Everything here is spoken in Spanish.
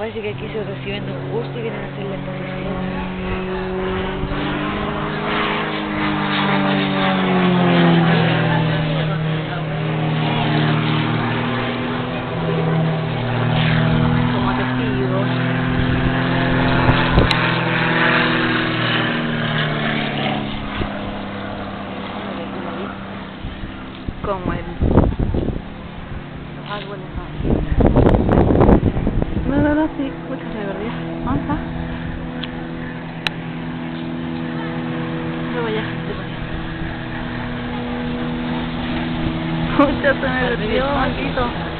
Parece que aquí se reciben un curso y vienen a hacer la exposición. Como testigos. Como los árboles. No, sí, muchas gracias. ¿Dónde está? Yo voy a Mucho se me perdió, maldito.